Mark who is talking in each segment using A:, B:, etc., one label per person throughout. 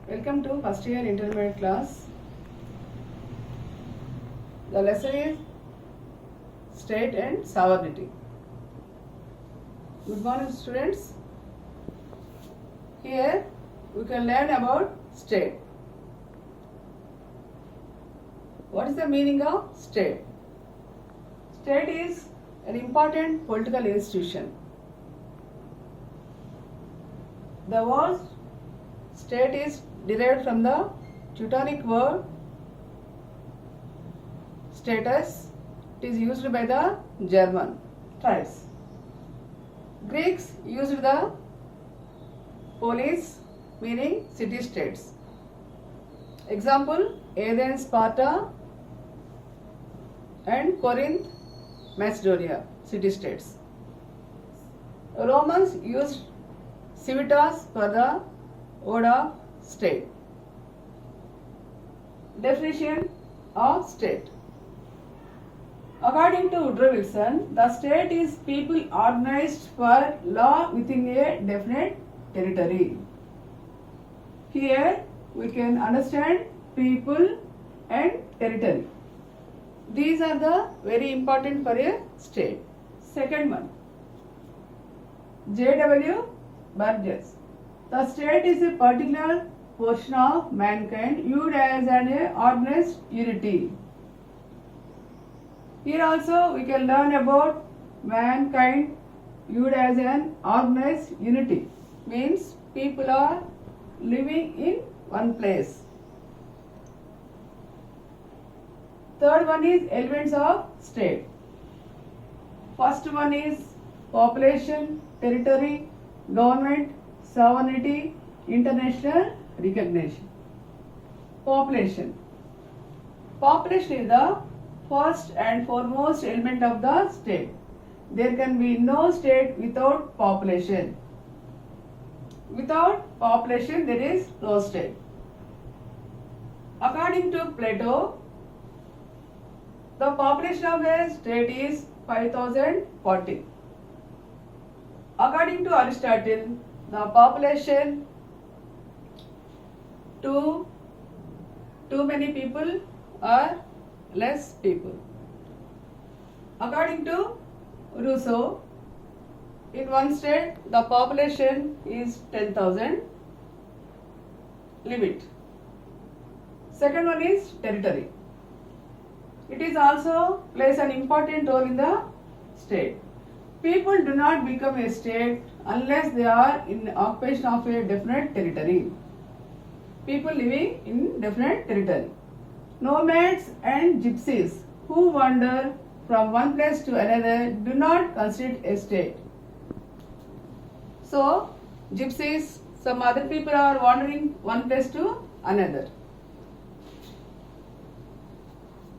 A: Welcome to first year intermediate class. The lesson is state and sovereignty. Good morning, students. Here we can learn about state. What is the meaning of state? State is an important political institution. The word state is derived from the Teutonic word status. It is used by the German tribes. Greeks used the polis, meaning city-states. Example: Athens, Sparta, and Corinth, Macedonia, city-states. Romans used civitas for the word of state. Definition of state. According to Woodrow Wilson, the state is people organized for law within a definite territory. Here we can understand people and territory. These are the very important for a state. Second one, J.W. Burgess. The state is a particular portion of mankind viewed as an organized unity. Here also we can learn about mankind viewed as an organized unity. Means people are living in one place. Third one is elements of state. First one is population, territory, government, sovereignty, international recognition. Population. Population is the first and foremost element of the state. There can be no state without population. Without population, there is no state. According to Plato, the population of a state is 5040. According to Aristotle, the population too many people or less people. According to Rousseau, in one state the population is 10,000 limit. Second one is territory. It is also plays an important role in the state. People do not become a state unless they are in occupation of a definite territory. People living in definite territory. Nomads and gypsies who wander from one place to another do not constitute a state. So, gypsies, some other people are wandering one place to another.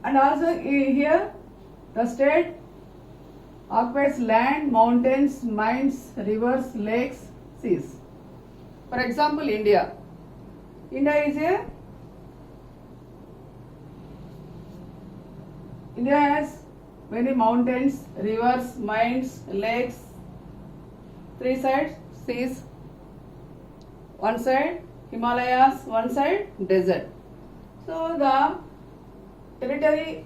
A: And also here the state occupies land, mountains, mines, rivers, lakes, seas. For example, India. India has many mountains, rivers, mines, lakes, three sides, seas, one side Himalayas, one side desert. So the territory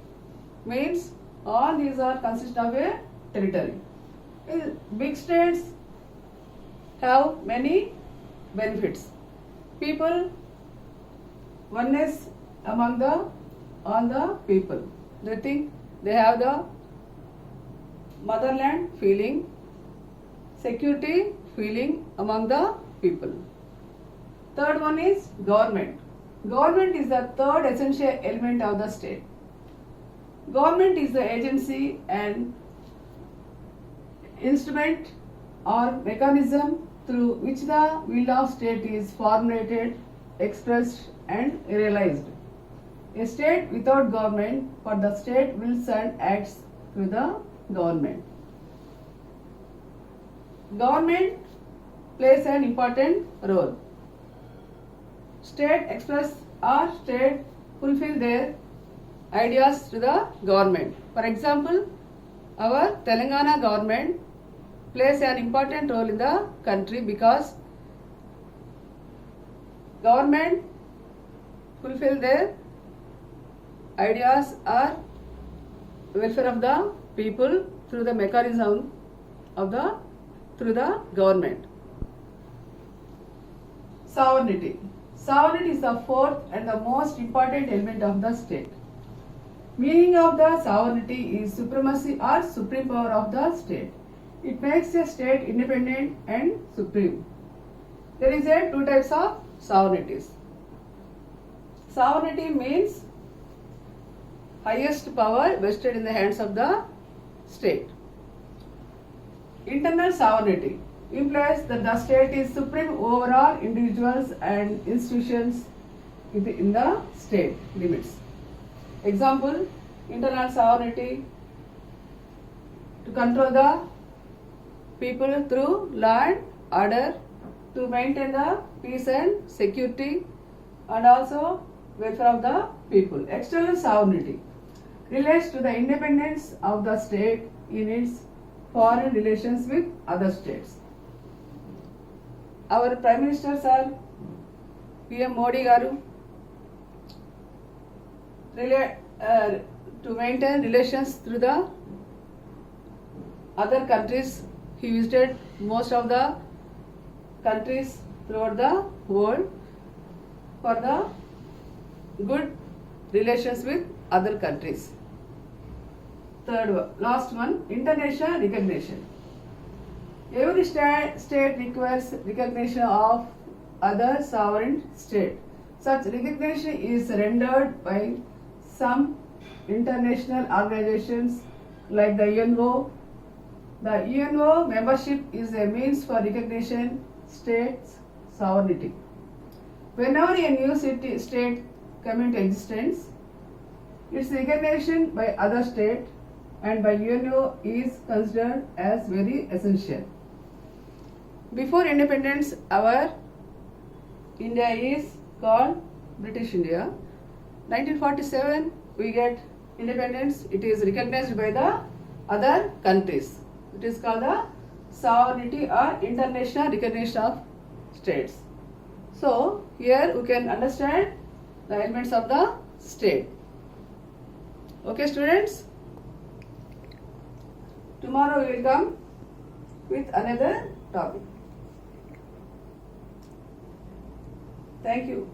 A: means all these are consist of a territory. Big states have many benefits. People, oneness among all the people. They think they have the motherland feeling, security feeling among the people. Third one is government. Government is the third essential element of the state. Government is the agency and instrument or mechanism through which the will of state is formulated, expressed and realized. A state without government, for the state wills and acts through the government. Government plays an important role. State express or state fulfill their ideas to the government. For example, our Telangana government plays an important role in the country because government fulfill their ideas or welfare of the people through the mechanism of the through the government. Sovereignty. Sovereignty is the fourth and the most important element of the state. Meaning of the sovereignty is supremacy or supreme power of the state. It makes a state independent and supreme. There is two types of sovereignties. Sovereignty means highest power vested in the hands of the state. Internal sovereignty implies that the state is supreme over all individuals and institutions in the state limits. Example, internal sovereignty to control the people through law and order, to maintain the peace and security and also welfare of the people. External sovereignty relates to the independence of the state in its foreign relations with other states. Our Prime Minister Sir PM Modi Garu to maintain relations through the other countries. He visited most of the countries throughout the world for the good relations with other countries. Third one, last one, international recognition. Every state requires recognition of other sovereign state. Such recognition is rendered by some international organizations like the UNO. The UNO membership is a means for recognition states' sovereignty. Whenever a new state comes into existence, its recognition by other states and by UNO is considered as very essential. Before independence, our India is called British India. 1947, we get independence. It is recognized by the other countries. It is called the sovereignty or international recognition of states. So, here we can understand the elements of the state. Okay, students? Tomorrow we will come with another topic. Thank you.